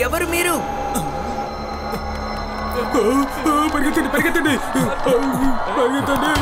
ఎవరు మీరు? పరిగెత్తండి పరిగెత్తండి పరిగెత్తండి.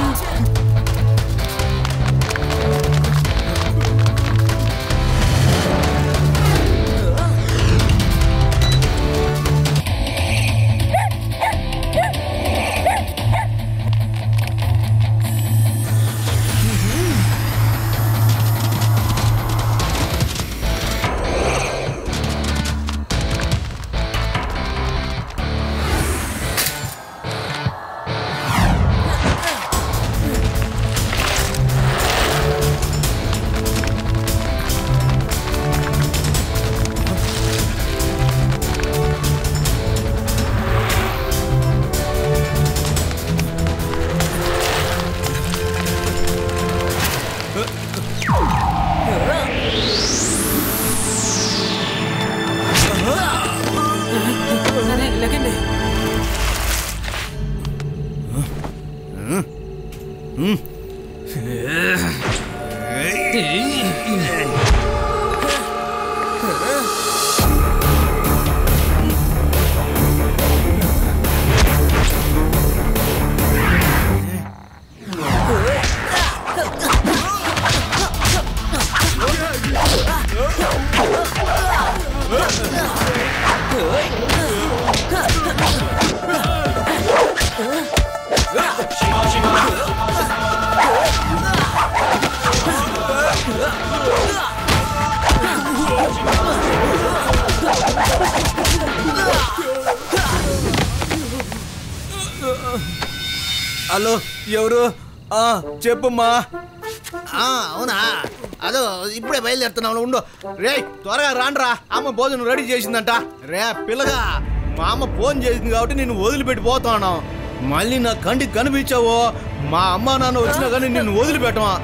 హలో, ఎవరు? చెప్పమ్మా. అవునా, అదో ఇప్పుడే బయలుదేరుతున్నావు. ఉండు రే, త్వరగా రాండ్రా. అమ్మ భోజనం రెడీ చేసిందంట. రే పిల్లగా, మా అమ్మ ఫోన్ చేసింది కాబట్టి నేను వదిలిపెట్టి పోతాను. మళ్ళీ నా కంటికి కనిపించావో మా అమ్మ నాన్న వచ్చినా కానీ నిన్ను వదిలిపెట్టమా.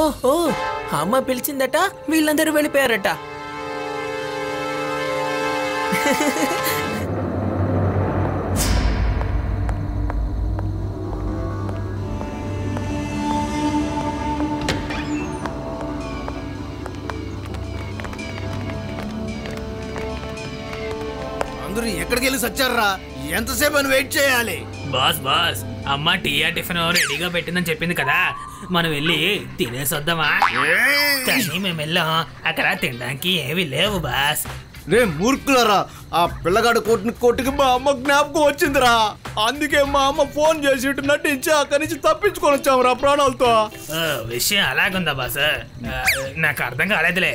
ఓహో, అమ్మ పిలిచిందట, వీళ్ళందరూ వెళ్ళిపోయారట. అందరూ ఎక్కడికి వెళ్ళి సచ్చారా? ఎంతసేపు అని వెయిట్ చేయాలి? బాస్ బాస్, అమ్మ టీయా టిఫిన్ రెడీగా పెట్టిందని చెప్పింది కదా, మనం వెళ్ళి తినేసొద్దామా? కానీ మేము వెళ్ళాం, అక్కడ తినడానికి ఏమీ లేవు బాస్. రే మూర్ఖులరా, ఆ పిల్లగాడు కొట్టుకి మా అమ్మ జ్ఞాపకం వచ్చిందిరా. అందుకే మా అమ్మ ఫోన్ చేసి నటించి అక్కడి నుంచి తప్పించుకొని వచ్చామురా ప్రాణాలతో. విషయం అలాగుందా బాస్? నాకు అర్థం కాలేదులే.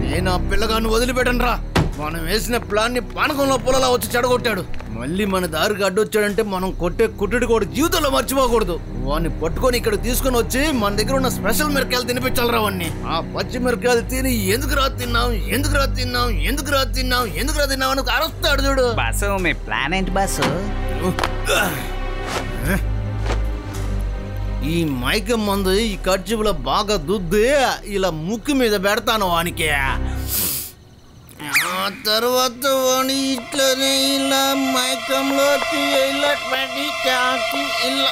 నేను ఆ పిల్లగాడిని వదిలిపెట్టను రా. మనం వేసిన ప్లాన్ ని పానకంలో పొలలా వచ్చి చెడగొట్టాడు. మళ్ళీ మన దారికి అడ్డొచ్చాడంటే మనం కొట్టే కుట్టుడు కూడా జీవితంలో మర్చిపోకూడదు. వాడిని పట్టుకొని ఇక్కడ తీసుకుని వచ్చి మన దగ్గర ఉన్న స్పెషల్ మిరకాయలు తినిపించాలరా వాడిని. ఆ పచ్చి మిరకాయలు తిని ఎందుకురా తిన్నాం అని అరుస్తాడు చూడు. బాసు, మీ ప్లాన్ ఏంటి బాసు? ఈ మైకం మందు ఈ కర్చీపులో బాగా దుద్ది ఇలా ముక్కు మీద పెడతాను వానికి. ఆ తర్వాత వాణి ఇట్లనే ఇలా మైకంలోకి ఇలా పెట్టి చాకి ఇలా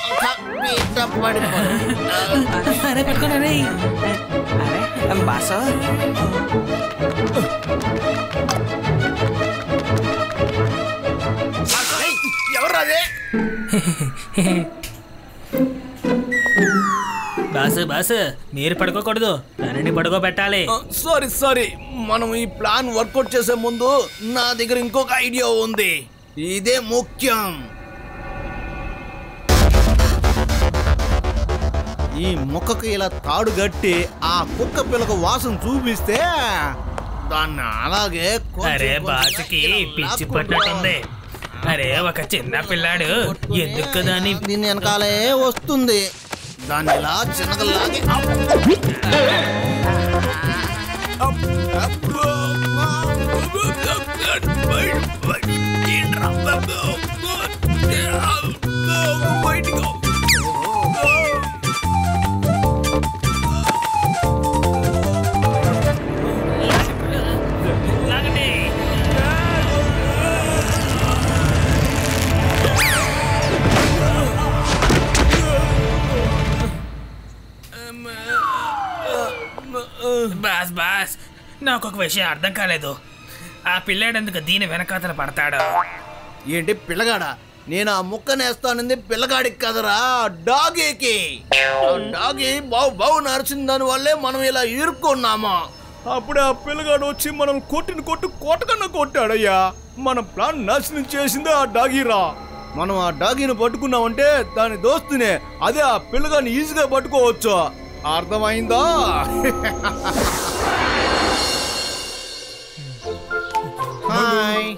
పడిపోయి బాసు, ఎవరాదే? బాసు బాసు, మీరు పడుకోకూడదు, దానిని పడుకోబెట్టాలి. సారీ, మనం ఈ ప్లాన్ వర్కౌట్ చేసే ముందు నా దగ్గర ఇంకొక ఐడియా ఉంది. ఇదే ముఖ్యం. ఈ మొక్కకు ఇలా తాడు కట్టి ఆ కుక్క పిల్లకు వాసన చూపిస్తే దాన్ని అలాగే అరే బాసుకి పిచ్చి పట్టినట్టుంది. అరే ఒక చిన్న పిల్లాడు ఎందుకు దాన్ని దీని వెనకాలే వస్తుంది. దాన్ని ఇలా చిన్నగా లాగి బాస్ బాస్ నాకు ఒక విషయం అర్థం కాలేదు. ఆ పిల్లాడెందుకు దీని వెనకాతల పడతాడు? ఏంటి పిల్లగాడా? నేను ఆ ముక్కనేస్తానంది పిల్లగాడికి కదరా, డాగీకి. డాగీ బావు బావు నరిచిన దాని వల్లే మనం ఇలా ఇరుక్కున్నామా. అప్పుడే ఆ పిల్లగాడు వచ్చి మనం కొట్టకన్నా కొట్టాడయ్యా. మన ప్లాన్ నాశనం చేసిందే ఆ డాగీరా. మనం ఆ డాగీని పట్టుకున్నామంటే దాని దోస్తునే, అదే ఆ పిల్లగాని ఈజీగా పట్టుకోవచ్చు. అర్థమైందా? హాయ్.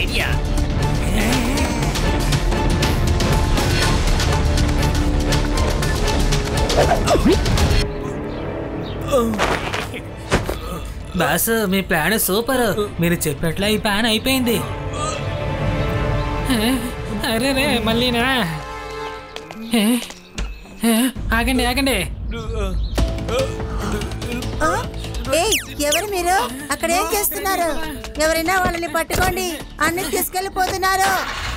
ఐడియా బాస్, మీ ప్లాన్ సూపర్. మీరు చెప్పినట్లా ఈ ప్లాన్ అయిపోయింది. అరే రే మళ్ళీనా? ఆగండి ఆగండి. ఏయ్, ఎవరు మీరు? అక్కడ ఏం చేస్తున్నారు? ఎవరైనా వాళ్ళని పట్టుకోండి. అన్ని తీసుకెళ్లిపోతున్నారు,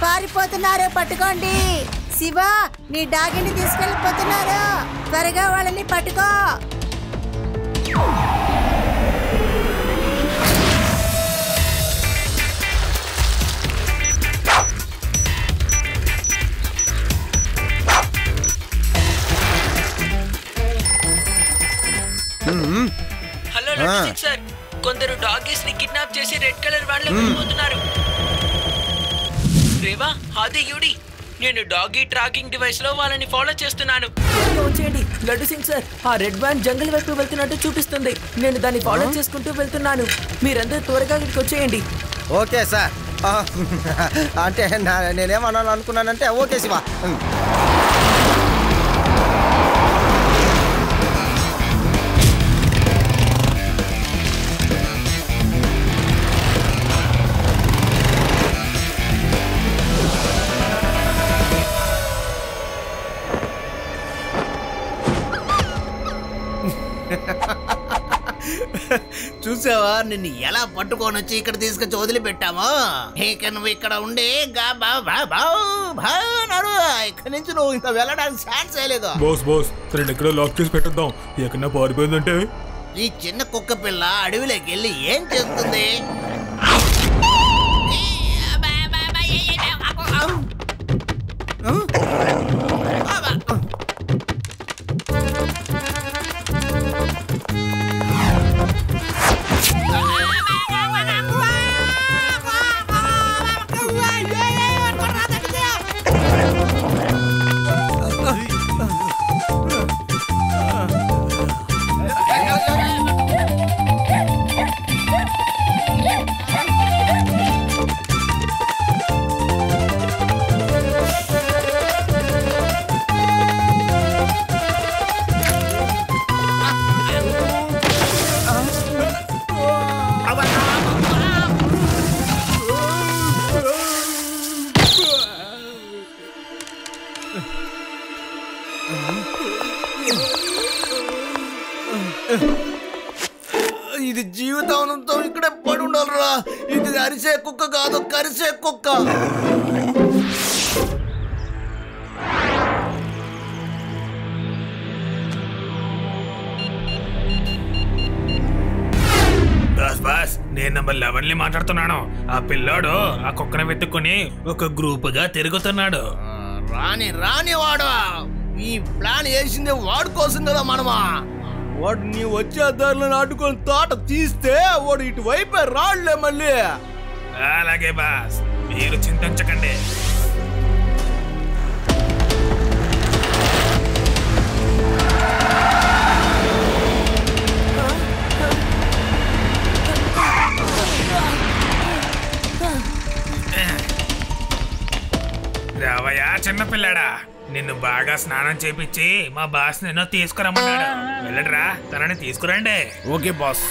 పారిపోతున్నారు. పట్టుకోండి. శివ, నీ డాగిని తీసుకెళ్లిపోతున్నారు. త్వరగా వాళ్ళని పట్టుకో. హలో లడ్డు సార్, కొందరు డాగీస్ ని కిడ్నాప్ చేసి రెడ్ కలర్ వ్యాన్ లో వెళ్ళిపోతున్నారు. రేవా, హాది యూడి, నేను డాగీ ట్రాకింగ్ డివైస్ లో వాళ్ళని ఫాలో చేస్తున్నాను. వచ్చేయండి లడ్డు సింగ్ సార్, ఆ రెడ్ వ్యాన్ జంగల్ వైపు వెళ్తున్నట్టు చూపిస్తుంది. నేను దాన్ని ఫాలో చేసుకుంటూ వెళ్తున్నాను. మీరందరూ త్వరగా ఇక్కడికి వచ్చేయండి. Okay sir. అంటే నేనేమన్నాను అనుకున్నానంటే ఓకే శివ. చూసావా, నిన్ను ఎలా పట్టుకొని వచ్చి ఇక్కడ తీసుకొచ్చి వదిలిపెట్టామో. ఇక నువ్వు ఇక్కడ ఉండి ఇక్కడి నుంచి నువ్వు ఇంకా వెళ్ళడానికి ఛాన్స్ లేదు. బాస్ సరే, ఎక్కడ లాక్ చేసి పెట్టేద్దాం. ఎక్కడన్నా పారిపోయిందంటే ఈ చిన్న కుక్క పిల్ల అడవిలోకి వెళ్ళి ఏం చేస్తుంది? ఇది జీవితాంతం ఇక్కడే పడి ఉండాలిరా. ఇది అరిసే కుక్క కాదు, కరిసే కుక్క. బాస్ నేను నంబర్ 11 మాట్లాడుతున్నాను. ఆ పిల్లోడు ఆ కుక్కను వెతుక్కుని ఒక గ్రూప్ గా తిరుగుతున్నాడు. రాని వాడు ఈ ప్లాన్ వేసింది వాడు కోసం కదా మనమా. వాడిని వచ్చే దారిలో నాటుకొని తోట తీస్తే వాడు ఇటువైపే రాళ్లే మళ్ళీ. అలాగే బాస్, మీరు చింతించకండి. రావయ్యా చిన్నపిల్లాడా, నిన్ను బాగా స్నానం చేపించి మా బాస్ నిన్ను తీసుకురమ్మన్నాడు. వెళ్ళడరా, తనని తీసుకురండి. Okay boss.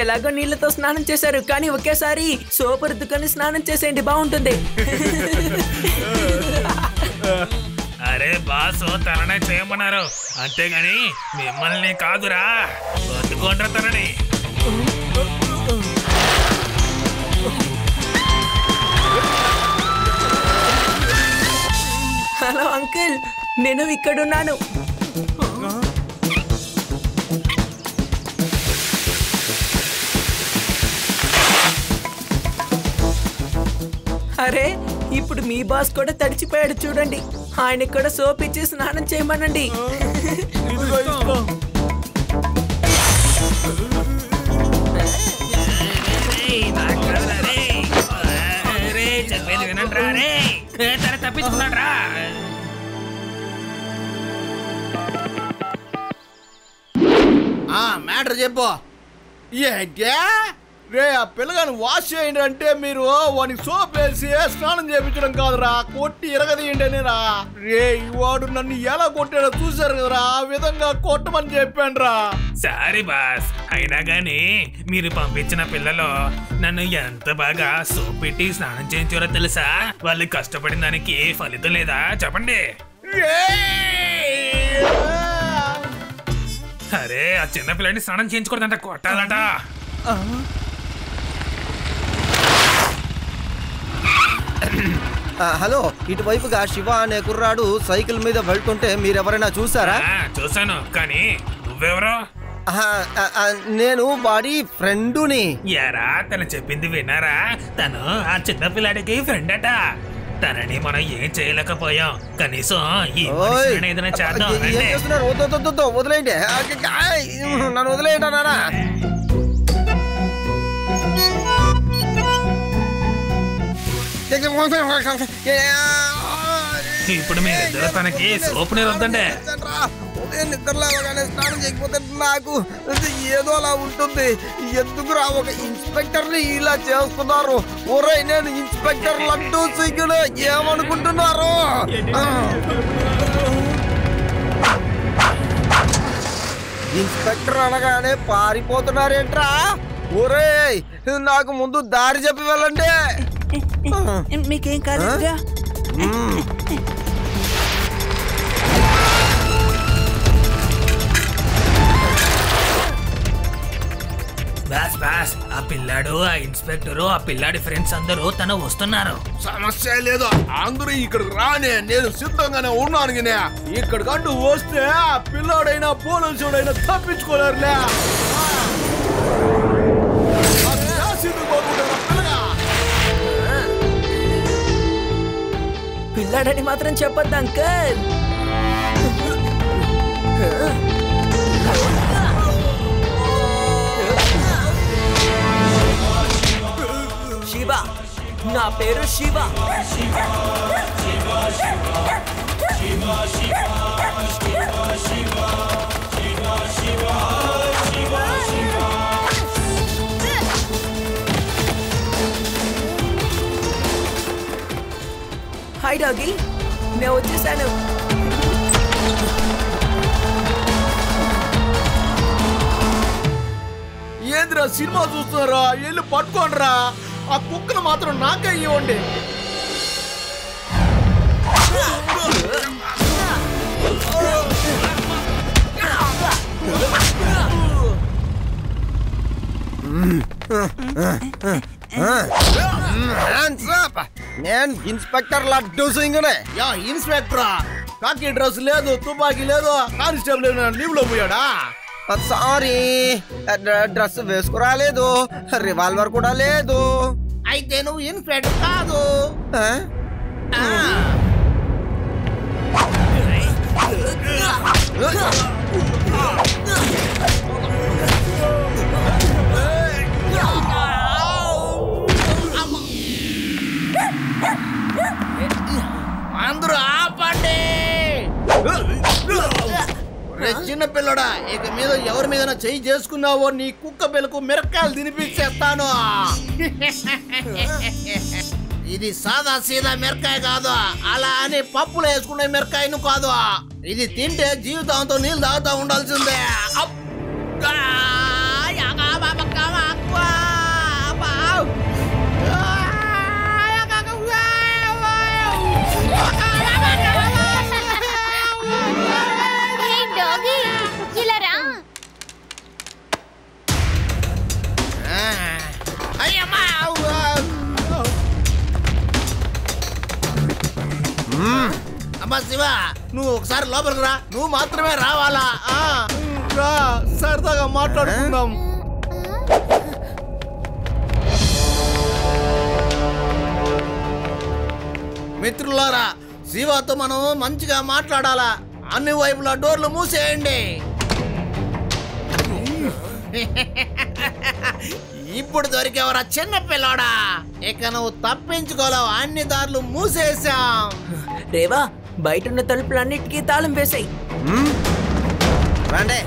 ఎలాగో నీళ్ళతో స్నానం చేశారు, కానీ ఒకేసారి సోపు రుద్దుకొని స్నానం చేసేయండి, బాగుంటుంది. అరే బాసు తననే చేయమన్నారు, అంతేగాని మిమ్మల్ని కాదురా. వద్దుకోండ్రా తనని. హలో అంకుల్, నేను ఇక్కడున్నాను. అరే ఇప్పుడు మీ బాస్ కూడా తడిచిపోయాడు చూడండి. ఆయనకి కూడా సోప్ ఇచ్చి స్నానం చేయమనండి. చెప్పేది వినండి రే, తన తప్పించుకున్నాడు రా. మ్యాటర్ చెప్పు. ఏంటే రే, ఆ పిల్లగాని వాష్ చేయండి అంటే మీరు వానికి సోప్ వేసి స్నానం చేయించడం కాదురా, కొట్టి ఇరగదీయండి అనేరా. రే వాడు నన్ను ఎలా కొట్టాడో చూసారు కదరా, ఆ విధంగా కొట్టమని చెప్పాను రా. సారీ బాస్, అయినా గానీ మీరు పంపించిన పిల్లలు నన్ను ఎంత బాగా సోప్ పెట్టి స్నానం చేయించారో తెలుసా? వాళ్ళు కష్టపడిన దానికి ఫలితం లేదా చెప్పండి. అరే ఆ చిన్న పిల్లని స్నానం చేయించకూడదంట, కొట్టాలట. హలో, ఇటువైపుగా శివ అనే కుర్రాడు సైకిల్ మీద వెళ్తుంటే మీరెవరైనా చూసారా? చూసాను, కానీ నువ్వెవరో? నేను వాడి ఫ్రెండుని. యారా, తను చెప్పింది విన్నారా? తను ఆ చిన్న పిల్లాడికి ఫ్రెండ్ అట. తనని మనం ఏం చేయలేకపోయాం, కనీసం ఈ మనిషిని ఏదైనా చేద్దాం. వదిలేయండి, నన్ను వదిలేయండి నాన్న. ఇప్పుడు మీరిద్దరు తనకి సోపు నీరు వద్దండి. నిద్రలేవగానే స్నానం చేయకపోతే నాకు ఏదో అలా ఉంటుంది. ఎందుకురా ఒక ఇన్స్పెక్టర్ని ఇలా చేస్తున్నారు? ఒరే, నేను ఇన్స్పెక్టర్ లడ్డూ సింగ్ ఏమనుకుంటున్నారు? ఇన్స్పెక్టర్ అనగానే పారిపోతున్నారేంట్రా? ఒరే, నాకు ముందు దారి చెప్పి వెళ్ళండి. మీకేం కాలేదురా? బాస్ బాస్, ఆ పిల్లాడు, ఆ ఇన్స్పెక్టరు, ఆ పిల్లాడి ఫ్రెండ్స్ అందరూ తను వస్తున్నారు. సమస్య లేదు, అందరూ ఇక్కడికి రానే, నేను సిద్ధంగానే ఉన్నాను. ఇక్కడికంటూ వస్తే ఆ పిల్లాడైనా పోలీసుడైనా తప్పించుకోలేరులే. పిల్లాడని మాత్రం చెప్పొద్దు అంకల్. శివ, నా పేరు శివ. హాయ్ డాగి, నేను వచ్చేసాను. ఏందిరా సినిమా చూస్తున్నారా? వెళ్ళి పట్టుకోండిరా. ఆ కుక్కను మాత్రం నాకే ఇవ్వండి. నేను ఇన్స్పెక్టర్ లడ్డు సింగ్నే. యా ఇన్స్పెక్టరా, కాకి డ్రెస్ లేదు, తుపాకీ లేదు, కానిస్టేబుల్ లీవ్ లో పోయాడా? సారీ, డ్రెస్ వేసుకురాలేదు, రివాల్వర్ కూడా లేదు. అయితే నువ్వు ఇన్స్పెక్టర్ కాదు. అందరూ ఆపండి. చిన్న పిల్లడా, ఇక మీద ఎవరి మీద చెయ్యి చేసుకున్నావో నీ కుక్క పిల్లకు మిరకాయలు తినిపించేస్తాను. ఇది సాదా సీదా మిరకాయ కాదు, అలా అని పప్పులో వేసుకునే మిరకాయను కాదు. ఇది తింటే జీవితంతో నీళ్ళు తాగుతా ఉండాల్సిందే. అమ్మా శివ, నువ్వు ఒకసారి లోపలికి రా. నువ్వు మాత్రమే రావాలా? రా, సరదాగా మాట్లాడుకుందాం. మిత్రులారా, శివతో మనం మంచిగా మాట్లాడాలా. అన్ని వైపులా డోర్లు మూసేయండి. ఇప్పుడు దొరికేవరా చిన్న పిల్లోడా? ఇక నువ్వు తప్పించుకోలేవు, అన్ని దారులు మూసేసాం. రేవా, బయట ఉన్న తలుపులన్నిటికీ తాళం వేసాయి. రండి.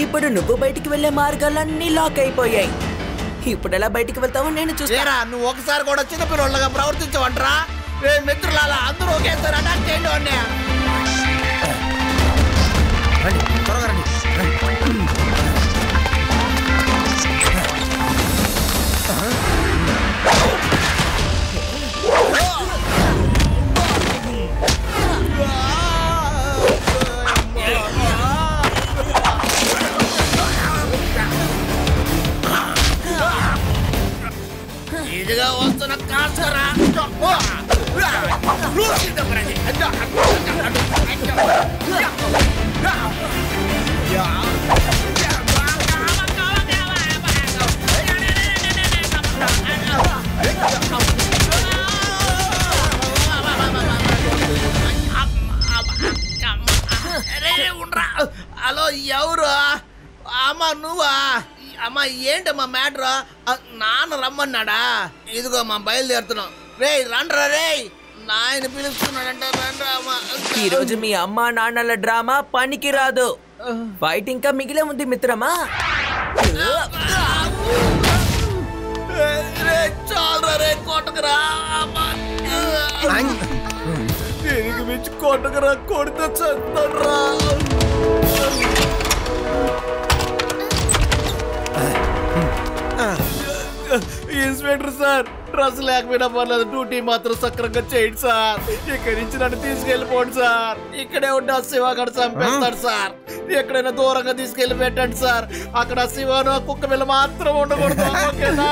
ఇప్పుడు నువ్వు బయటికి వెళ్లే మార్గాలన్నీ లాక్ అయిపోయాయి. ఇప్పుడు ఎలా బయటికి వెళ్తావో నేను చూస్తారా. నువ్వు ఒకసారి కూడా చిన్నపిల్లగా ప్రవర్తించవంటరా? మిత్రులారా, అందరూ ఒకేసారి అటాక్ చేయండి. రండి, త్వరగా రండి. ఇదిగా వస్తున్న కాసరా. హలో, ఎవరు? అమ్మ నువ్వా? అమ్మ ఏంటమ్మా మ్యాటర్? నాన్న రమ్మన్నాడా? ఇదిగో మా బయలుదేరుతున్నాం. రే రండ్రా, రే నాయన పిలుస్తున్నాడంట. ఈ రోజు మీ అమ్మా నాన్నల డ్రామా పనికి రాదు. ఫైట్ ఇంకా మిగిలే ఉంది మిత్రమా. చాలరా రే, కొట్టకరా. తిరిగి మించి కొట్టకరా, కొడితే చస్తాడ్రా. ఇన్స్పెక్టర్ సార్, డ్రెస్ లేకపోయినా పర్లేదు, డ్యూటీ మాత్రం సక్రంగా చేయండి సార్. ఇక్కడి నుంచి నన్ను తీసుకెళ్ళిపోండి సార్. ఇక్కడే ఉంటే శివగాడు చంపేస్తాడు సార్. ఎక్కడైనా దూరంగా తీసుకెళ్ళి పెట్టండి సార్. అక్కడ శివను కుక్క పిల్ల మాత్రం ఉండకూడదు. ఓకేనా?